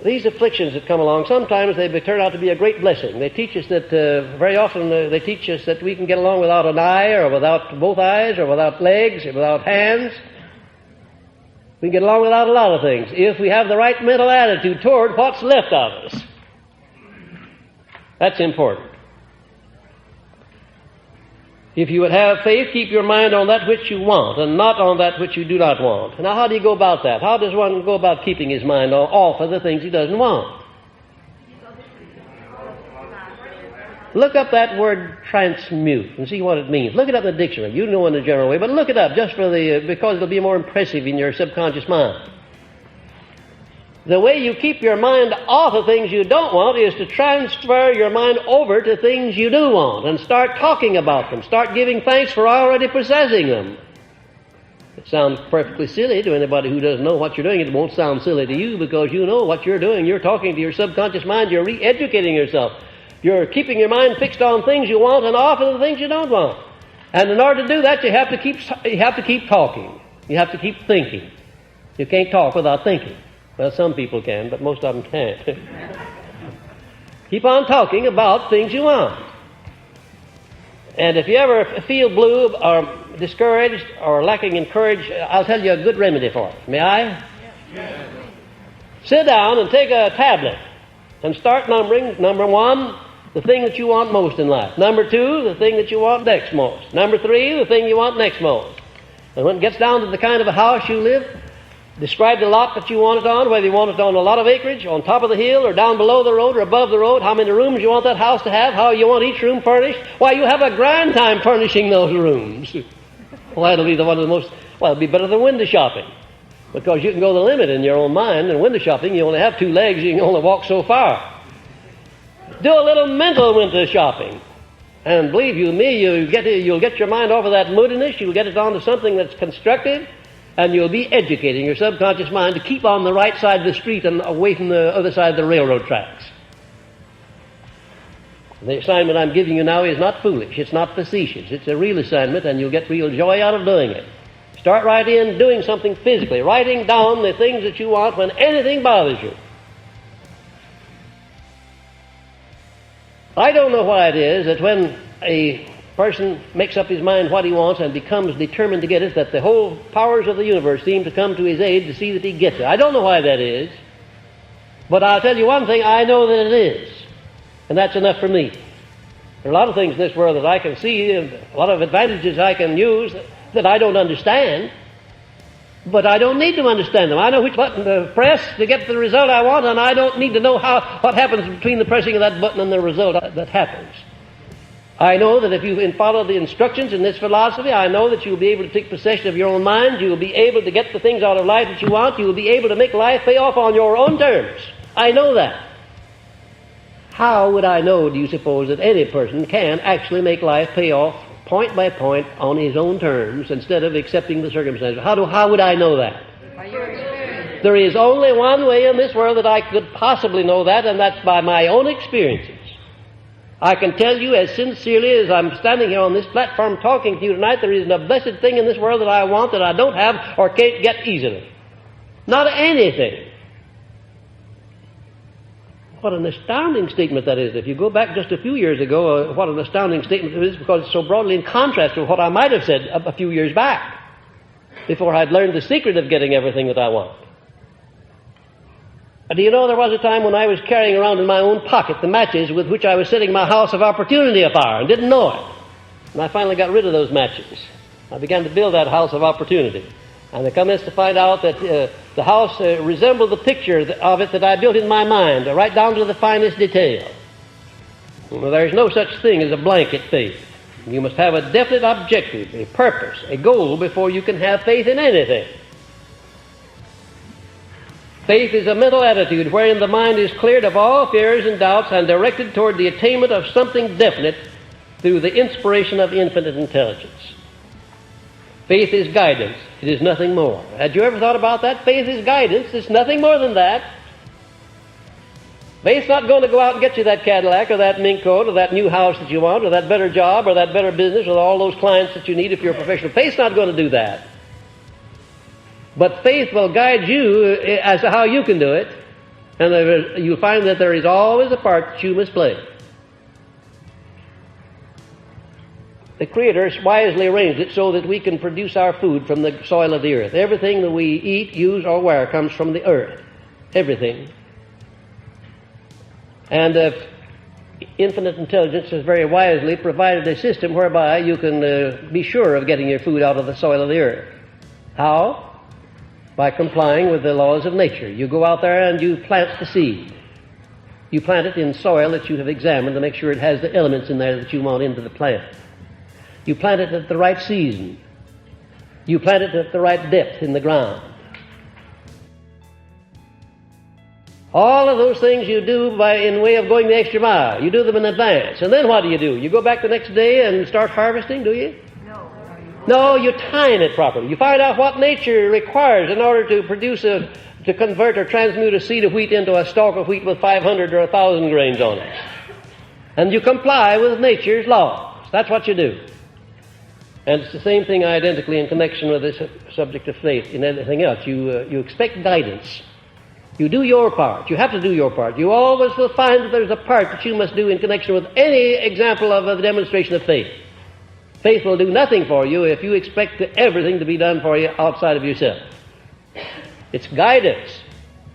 these afflictions that come along, sometimes they turn out to be a great blessing. They teach us that, very often they teach us that we can get along without an eye, or without both eyes, or without legs, or without hands. We can get along without a lot of things if we have the right mental attitude toward what's left of us. That's important. If you would have faith, keep your mind on that which you want and not on that which you do not want. Now, how do you go about that? How does one go about keeping his mind off of the things he doesn't want? Look up that word transmute and see what it means. Look it up in the dictionary. You know in a general way, but look it up just because it'll be more impressive in your subconscious mind. The way you keep your mind off of things you don't want is to transfer your mind over to things you do want and start talking about them. Start giving thanks for already possessing them. It sounds perfectly silly to anybody who doesn't know what you're doing. It won't sound silly to you because you know what you're doing. You're talking to your subconscious mind. You're re-educating yourself. You're keeping your mind fixed on things you want and off of the things you don't want. And in order to do that, you have to keep talking. You have to keep thinking. You can't talk without thinking. Well, some people can, but most of them can't. Keep on talking about things you want. And if you ever feel blue or discouraged or lacking in courage, I'll tell you a good remedy for it. May I? Yes. Sit down and take a tablet and start numbering. Number 1, the thing that you want most in life. Number 2, the thing that you want next most. Number 3, the thing you want next most. And when it gets down to the kind of a house you live, describe the lot that you want it on, whether you want it on a lot of acreage, on top of the hill, or down below the road, or above the road, how many rooms you want that house to have, how you want each room furnished. Why, you have a grand time furnishing those rooms. Well, that'll be it'll be better than window shopping. Because you can go the limit in your own mind, and window shopping, you only have 2 legs, you can only walk so far. Do a little mental window shopping. And believe you me, you'll get your mind off of that moodiness, you'll get it onto something that's constructive, and you'll be educating your subconscious mind to keep on the right side of the street and away from the other side of the railroad tracks. The assignment I'm giving you now is not foolish. It's not facetious. It's a real assignment, and you'll get real joy out of doing it. Start right in doing something physically, writing down the things that you want when anything bothers you. I don't know why it is that when a person makes up his mind what he wants and becomes determined to get it, that the whole powers of the universe seem to come to his aid to see that he gets it. I don't know why that is, but I'll tell you one thing, I know that it is, and that's enough for me. There are a lot of things in this world that I can see, and a lot of advantages I can use that I don't understand, but I don't need to understand them. I know which button to press to get the result I want, and I don't need to know what happens between the pressing of that button and the result that happens. I know that if you follow the instructions in this philosophy, I know that you'll be able to take possession of your own mind, you'll be able to get the things out of life that you want, you'll be able to make life pay off on your own terms. I know that. How would I know, do you suppose, that any person can actually make life pay off point by point on his own terms instead of accepting the circumstances? How would I know that? By your experience. There is only one way in this world that I could possibly know that, and that's by my own experiences. I can tell you as sincerely as I'm standing here on this platform talking to you tonight, there isn't a blessed thing in this world that I want that I don't have or can't get easily. Not anything. What an astounding statement that is. If you go back just a few years ago, what an astounding statement it is, because it's so broadly in contrast to what I might have said a few years back, before I'd learned the secret of getting everything that I want. Do you know there was a time when I was carrying around in my own pocket the matches with which I was setting my house of opportunity afire and didn't know it. And I finally got rid of those matches. I began to build that house of opportunity. And I commenced to find out that the house resembled the picture of it that I built in my mind, right down to the finest detail. Well, there's no such thing as a blanket faith. You must have a definite objective, a purpose, a goal before you can have faith in anything. Faith is a mental attitude wherein the mind is cleared of all fears and doubts and directed toward the attainment of something definite through the inspiration of infinite intelligence. Faith is guidance. It is nothing more. Had you ever thought about that? Faith is guidance. It's nothing more than that. Faith's not going to go out and get you that Cadillac or that mink coat or that new house that you want or that better job or that better business or all those clients that you need if you're a professional. Faith's not going to do that. But faith will guide you as to how you can do it. And you'll find that there is always a part that you must play. The Creator wisely arranged it so that we can produce our food from the soil of the earth. Everything that we eat, use, or wear comes from the earth. Everything. And infinite intelligence has very wisely provided a system whereby you can be sure of getting your food out of the soil of the earth. How? By complying with the laws of nature. You go out there and you plant the seed. You plant it in soil that you have examined to make sure it has the elements in there that you want into the plant. You plant it at the right season. You plant it at the right depth in the ground. All of those things you do in way of going the extra mile. You do them in advance. And then what do? You go back the next day and start harvesting, do you? No, you time it properly. You find out what nature requires in order to to convert or transmute a seed of wheat into a stalk of wheat with 500 or 1,000 grains on it. And you comply with nature's laws. That's what you do. And it's the same thing identically in connection with this subject of faith in anything else. You expect guidance. You do your part. You have to do your part. You always will find that there's a part that you must do in connection with any example of a demonstration of faith. Faith will do nothing for you if you expect everything to be done for you outside of yourself. It's guidance.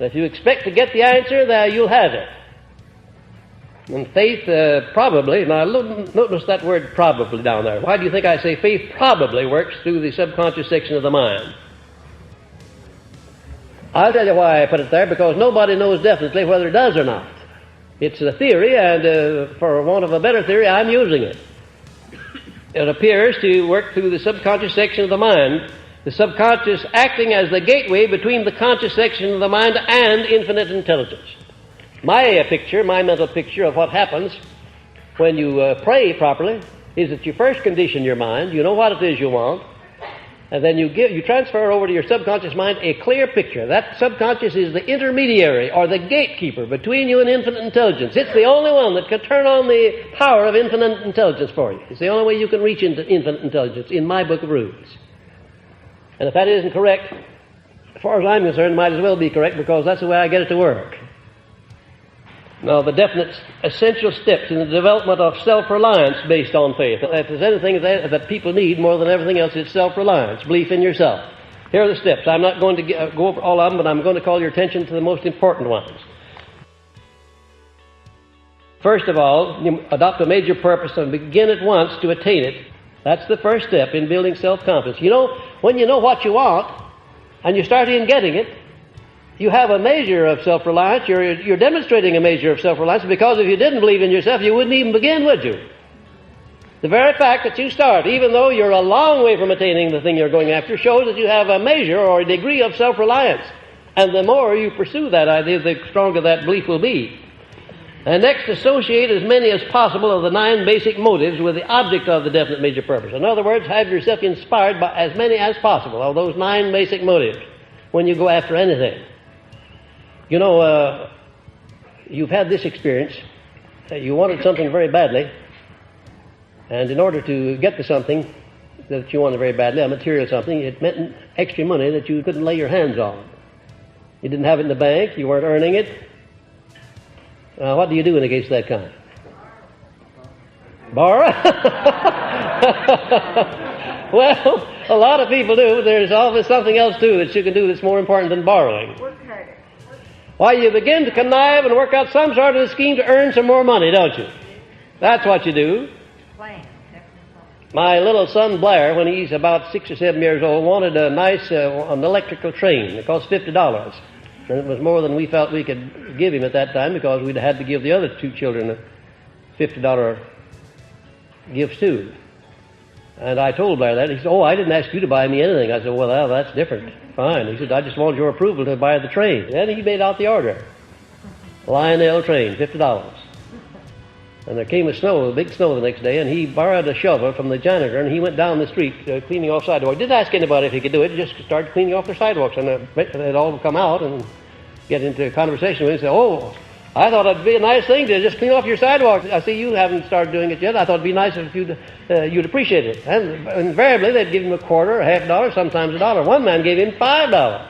If you expect to get the answer, there you'll have it. And faith probably, now notice that word probably down there. Why do you think I say faith probably works through the subconscious section of the mind? I'll tell you why I put it there, because nobody knows definitely whether it does or not. It's a theory, and for want of a better theory, I'm using it. It appears to work through the subconscious section of the mind, the subconscious acting as the gateway between the conscious section of the mind and infinite intelligence. My mental picture of what happens when you pray properly is that you first condition your mind, you know what it is you want, and then you transfer over to your subconscious mind a clear picture. That subconscious is the intermediary or the gatekeeper between you and infinite intelligence. It's the only one that can turn on the power of infinite intelligence for you. It's the only way you can reach into infinite intelligence in my book of rules. And if that isn't correct, as far as I'm concerned, it might as well be correct, because that's the way I get it to work. Now, the definite essential steps in the development of self-reliance based on faith. If there's anything that people need more than everything else, it's self-reliance, belief in yourself. Here are the steps. I'm not going to go over all of them, but I'm going to call your attention to the most important ones. First of all, you adopt a major purpose and begin at once to attain it. That's the first step in building self-confidence. You know, when you know what you want and you start in getting it, you have a measure of self-reliance. You're demonstrating a measure of self-reliance, because if you didn't believe in yourself, you wouldn't even begin, would you? The very fact that you start, even though you're a long way from attaining the thing you're going after, shows that you have a measure or a degree of self-reliance. And the more you pursue that idea, the stronger that belief will be. And next, associate as many as possible of the 9 basic motives with the object of the definite major purpose. In other words, have yourself inspired by as many as possible of those 9 basic motives when you go after anything. You know, you've had this experience. You wanted something very badly, and in order to get to something that you wanted very badly, a material something, it meant extra money that you couldn't lay your hands on. You didn't have it in the bank, you weren't earning it. What do you do in a case of that kind? Borrow? Well, a lot of people do. There's always something else, too, that you can do that's more important than borrowing. Why, you begin to connive and work out some sort of a scheme to earn some more money, don't you? That's what you do. My little son Blair, when he's about 6 or 7 years old, wanted a nice an electrical train. It cost $50. And it was more than we felt we could give him at that time, because we'd had to give the other 2 children $50 gifts too. And I told Blair that. He said, "Oh, I didn't ask you to buy me anything." I said, "Well, that's different. Fine." He said, "I just wanted your approval to buy the train." And he made out the order. Lionel train, $50. And there came a big snow the next day, and he borrowed a shovel from the janitor, and he went down the street cleaning off sidewalks. Didn't ask anybody if he could do it. He just started cleaning off their sidewalks, and they'd all come out and get into a conversation with him and say, "Oh, I thought it'd be a nice thing to just clean off your sidewalks. I see you haven't started doing it yet. I thought it'd be nice if you'd appreciate it." And invariably, they'd give him a quarter, a $50, sometimes $1. One man gave him $5.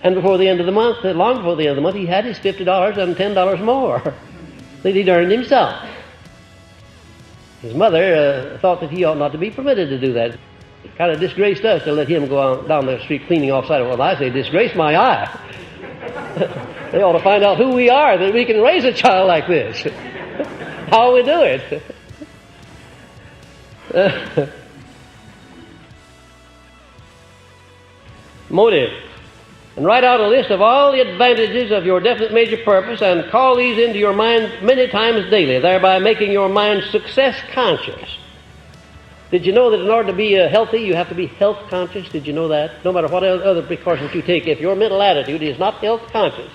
And before the end of the month, long before the end of the month, he had his $50 and $10 more that he'd earned himself. His mother thought that he ought not to be permitted to do that. It kind of disgraced us to let him go on down the street cleaning off sidewalks. Well, I say, disgrace my eye. They ought to find out who we are, that we can raise a child like this. How we do it. Motive. And write out a list of all the advantages of your definite major purpose and call these into your mind many times daily, thereby making your mind success conscious. Did you know that in order to be healthy, you have to be health conscious? Did you know that? No matter what other precautions you take, if your mental attitude is not health conscious,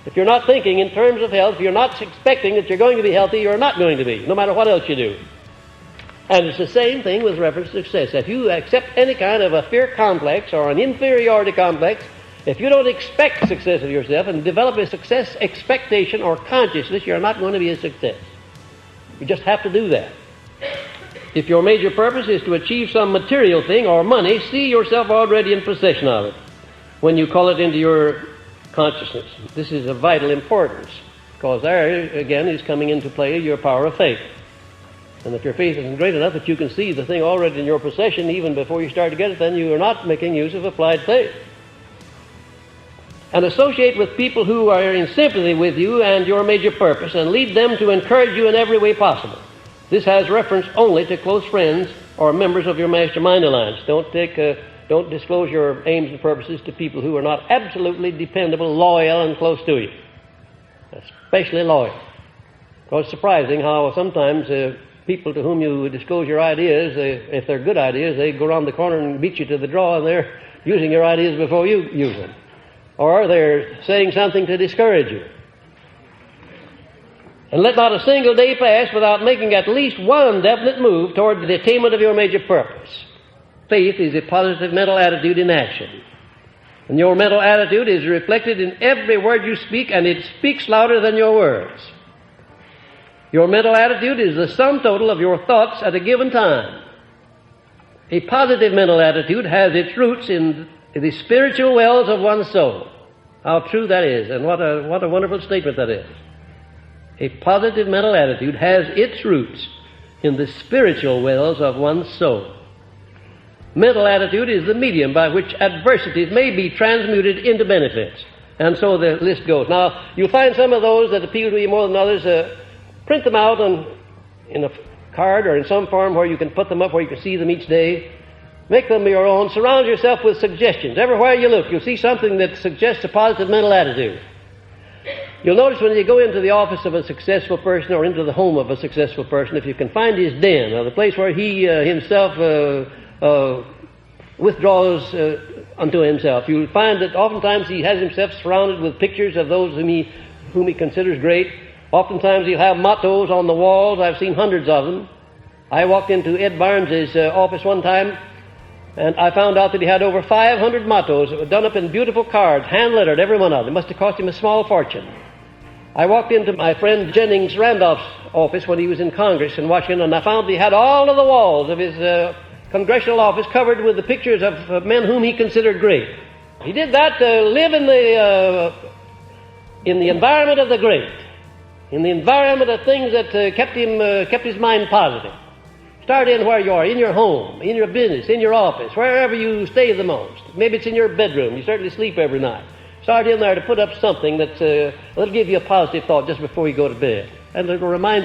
if you're not thinking in terms of health, if you're not expecting that you're going to be healthy, you're not going to be, no matter what else you do. And it's the same thing with reference to success. If you accept any kind of a fear complex or an inferiority complex, if you don't expect success of yourself and develop a success expectation or consciousness, you're not going to be a success. You just have to do that. If your major purpose is to achieve some material thing or money, see yourself already in possession of it when you call it into your consciousness. This is of vital importance, because there, again, is coming into play your power of faith. And if your faith isn't great enough that you can see the thing already in your possession even before you start to get it, then you are not making use of applied faith. And associate with people who are in sympathy with you and your major purpose, and lead them to encourage you in every way possible. This has reference only to close friends or members of your mastermind alliance. Don't disclose your aims and purposes to people who are not absolutely dependable, loyal, and close to you. Especially loyal. Because it's surprising how sometimes people to whom you disclose your ideas, if they're good ideas, they go around the corner and beat you to the draw, and they're using your ideas before you use them. Or they're saying something to discourage you. And let not a single day pass without making at least one definite move toward the attainment of your major purpose. Faith is a positive mental attitude in action. And your mental attitude is reflected in every word you speak, and it speaks louder than your words. Your mental attitude is the sum total of your thoughts at a given time. A positive mental attitude has its roots in the spiritual wells of one's soul. How true that is, and what a wonderful statement that is. A positive mental attitude has its roots in the spiritual wells of one's soul. Mental attitude is the medium by which adversities may be transmuted into benefits. And so the list goes. Now, you'll find some of those that appeal to you more than others. Print them out in a card or in some form where you can put them up, where you can see them each day. Make them your own. Surround yourself with suggestions. Everywhere you look, you'll see something that suggests a positive mental attitude. You'll notice when you go into the office of a successful person or into the home of a successful person, if you can find his den, or the place where he himself withdraws unto himself, you'll find that oftentimes he has himself surrounded with pictures of those whom he considers great. Oftentimes he'll have mottos on the walls. I've seen hundreds of them. I walked into Ed Barnes's office one time, and I found out that he had over 500 mottos that were done up in beautiful cards, hand-lettered, every one of them. It must have cost him a small fortune. I walked into my friend Jennings Randolph's office when he was in Congress in Washington, and I found he had all of the walls of his congressional office covered with the pictures of men whom he considered great. He did that to live in the environment of the great, in the environment of things that kept his mind positive. Start in where you are, in your home, in your business, in your office, wherever you stay the most. Maybe it's in your bedroom. You certainly sleep every night. Start in there to put up something that'll give you a positive thought just before you go to bed. And it'll remind